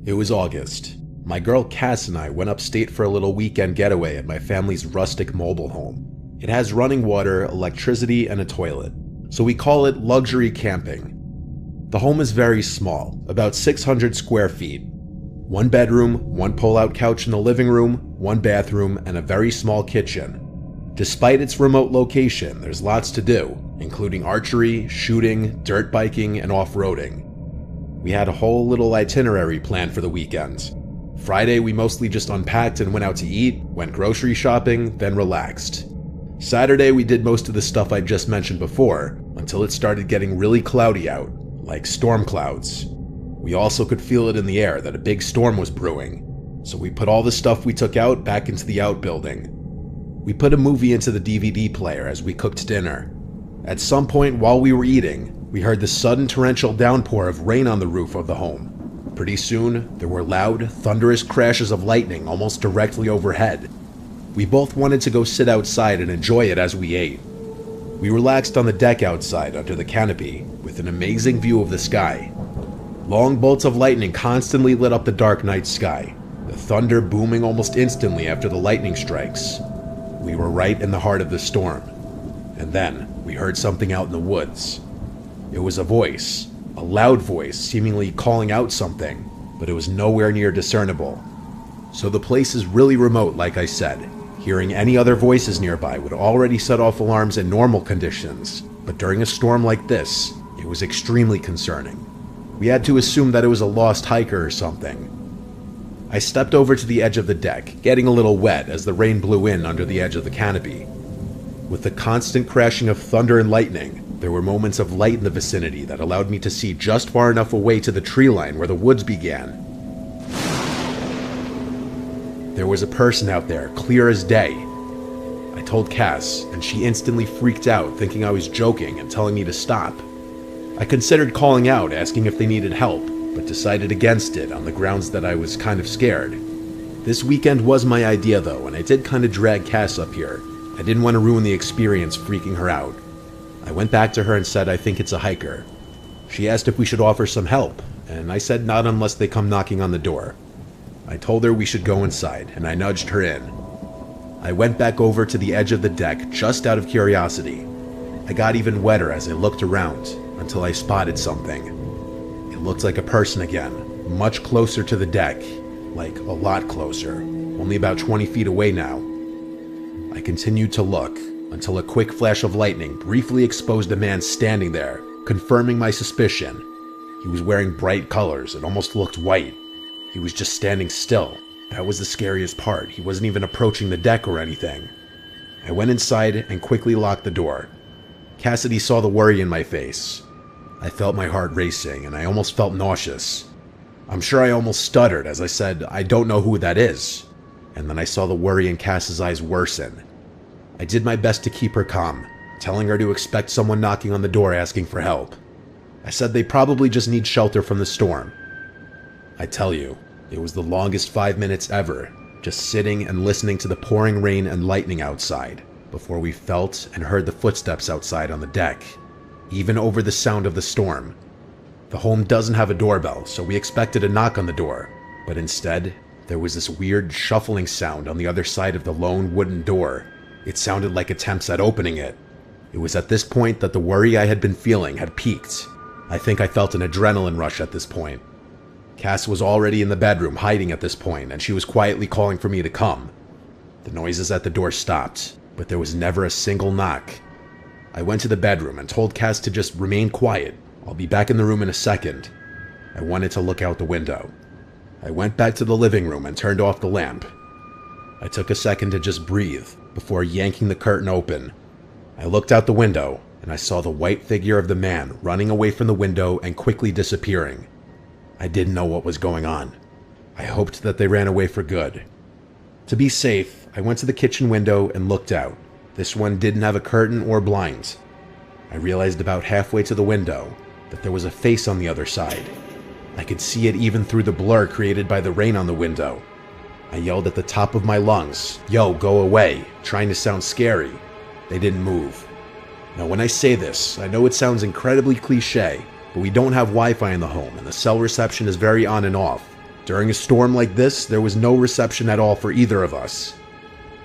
It was August. My girl Cass and I went upstate for a little weekend getaway at my family's rustic mobile home. It has running water, electricity, and a toilet, so we call it luxury camping. The home is very small, about 600 square feet. One bedroom, one pull-out couch in the living room, one bathroom, and a very small kitchen. Despite its remote location, there's lots to do, including archery, shooting, dirt biking, and off-roading. We had a whole little itinerary planned for the weekend. Friday, we mostly just unpacked and went out to eat, went grocery shopping, then relaxed. Saturday, we did most of the stuff I just mentioned before, until it started getting really cloudy out, like storm clouds. We also could feel it in the air that a big storm was brewing, so we put all the stuff we took out back into the outbuilding. We put a movie into the DVD player as we cooked dinner. At some point while we were eating, we heard the sudden torrential downpour of rain on the roof of the home. Pretty soon, there were loud, thunderous crashes of lightning almost directly overhead. We both wanted to go sit outside and enjoy it as we ate. We relaxed on the deck outside under the canopy, with an amazing view of the sky. Long bolts of lightning constantly lit up the dark night sky, the thunder booming almost instantly after the lightning strikes. We were right in the heart of the storm. And then, we heard something out in the woods. It was a voice, a loud voice, seemingly calling out something, but it was nowhere near discernible. So the place is really remote, like I said. Hearing any other voices nearby would already set off alarms in normal conditions, but during a storm like this, it was extremely concerning. We had to assume that it was a lost hiker or something. I stepped over to the edge of the deck, getting a little wet as the rain blew in under the edge of the canopy. With the constant crashing of thunder and lightning, there were moments of light in the vicinity that allowed me to see just far enough away to the tree line where the woods began. There was a person out there, clear as day. I told Cass, and she instantly freaked out, thinking I was joking and telling me to stop. I considered calling out, asking if they needed help, but decided against it on the grounds that I was kind of scared. This weekend was my idea though, and I did kind of drag Cass up here. I didn't want to ruin the experience freaking her out. I went back to her and said I think it's a hiker. She asked if we should offer some help, and I said not unless they come knocking on the door. I told her we should go inside, and I nudged her in. I went back over to the edge of the deck just out of curiosity. I got even wetter as I looked around, until I spotted something. It looked like a person again, much closer to the deck, like a lot closer, only about 20 feet away now. I continued to look, until a quick flash of lightning briefly exposed a man standing there, confirming my suspicion. He was wearing bright colors and almost looked white. He was just standing still. That was the scariest part. He wasn't even approaching the deck or anything. I went inside and quickly locked the door. Cassidy saw the worry in my face. I felt my heart racing and I almost felt nauseous. I'm sure I almost stuttered as I said, "I don't know who that is." And then I saw the worry in Cass's eyes worsen. I did my best to keep her calm, telling her to expect someone knocking on the door asking for help. I said they probably just need shelter from the storm. I tell you, it was the longest 5 minutes ever, just sitting and listening to the pouring rain and lightning outside, before we felt and heard the footsteps outside on the deck, even over the sound of the storm. The home doesn't have a doorbell, so we expected a knock on the door, but instead, there was this weird shuffling sound on the other side of the lone wooden door. It sounded like attempts at opening it. It was at this point that the worry I had been feeling had peaked. I think I felt an adrenaline rush at this point. Cass was already in the bedroom hiding at this point, and she was quietly calling for me to come. The noises at the door stopped, but there was never a single knock. I went to the bedroom and told Cass to just remain quiet. I'll be back in the room in a second. I wanted to look out the window. I went back to the living room and turned off the lamp. I took a second to just breathe before yanking the curtain open. I looked out the window and I saw the white figure of the man running away from the window and quickly disappearing. I didn't know what was going on. I hoped that they ran away for good. To be safe, I went to the kitchen window and looked out. This one didn't have a curtain or blinds. I realized about halfway to the window that there was a face on the other side. I could see it even through the blur created by the rain on the window. I yelled at the top of my lungs, "Yo, go away," trying to sound scary. They didn't move. Now when I say this, I know it sounds incredibly cliche, but we don't have Wi-Fi in the home and the cell reception is very on and off. During a storm like this, there was no reception at all for either of us.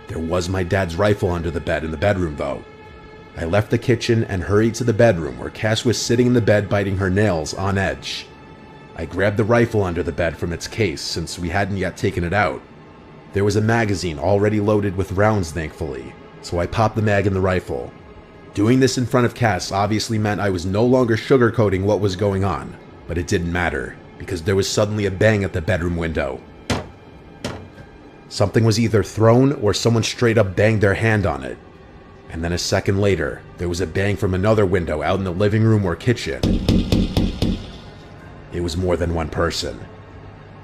There was my dad's rifle under the bed in the bedroom, though. I left the kitchen and hurried to the bedroom where Cass was sitting in the bed biting her nails on edge. I grabbed the rifle under the bed from its case since we hadn't yet taken it out. There was a magazine already loaded with rounds, thankfully, so I popped the mag in the rifle. Doing this in front of Cass obviously meant I was no longer sugarcoating what was going on, but it didn't matter, because there was suddenly a bang at the bedroom window. Something was either thrown or someone straight up banged their hand on it. And then a second later, there was a bang from another window out in the living room or kitchen. It was more than one person.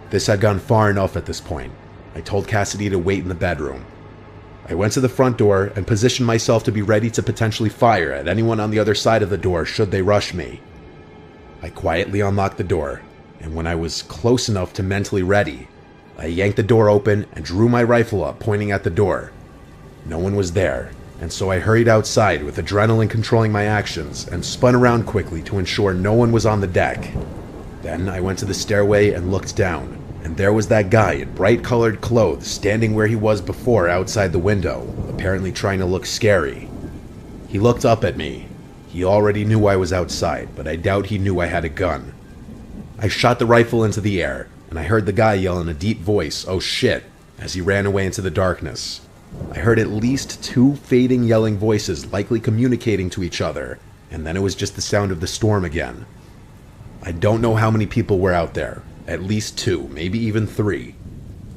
This had gone far enough at this point. I told Cassidy to wait in the bedroom. I went to the front door and positioned myself to be ready to potentially fire at anyone on the other side of the door should they rush me. I quietly unlocked the door, and when I was close enough to mentally ready, I yanked the door open and drew my rifle up, pointing at the door. No one was there, and so I hurried outside with adrenaline controlling my actions and spun around quickly to ensure no one was on the deck. Then I went to the stairway and looked down, and there was that guy in bright-colored clothes standing where he was before outside the window, apparently trying to look scary. He looked up at me. He already knew I was outside, but I doubt he knew I had a gun. I shot the rifle into the air, and I heard the guy yell in a deep voice, "Oh shit," as he ran away into the darkness. I heard at least two fading yelling voices likely communicating to each other, and then it was just the sound of the storm again. I don't know how many people were out there. At least 2, maybe even 3.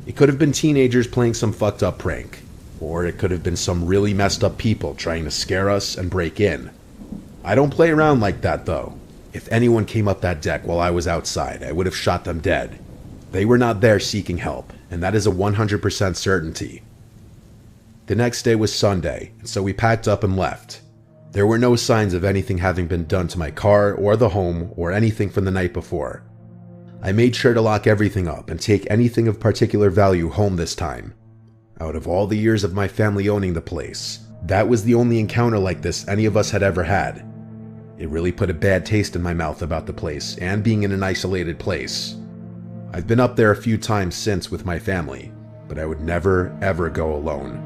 It could have been teenagers playing some fucked up prank, or it could have been some really messed up people trying to scare us and break in. I don't play around like that though. If anyone came up that deck while I was outside, I would have shot them dead. They were not there seeking help, and that is a 100% certainty. The next day was Sunday, and so we packed up and left. There were no signs of anything having been done to my car or the home or anything from the night before. I made sure to lock everything up and take anything of particular value home this time. Out of all the years of my family owning the place, that was the only encounter like this any of us had ever had. It really put a bad taste in my mouth about the place and being in an isolated place. I've been up there a few times since with my family, but I would never ever go alone.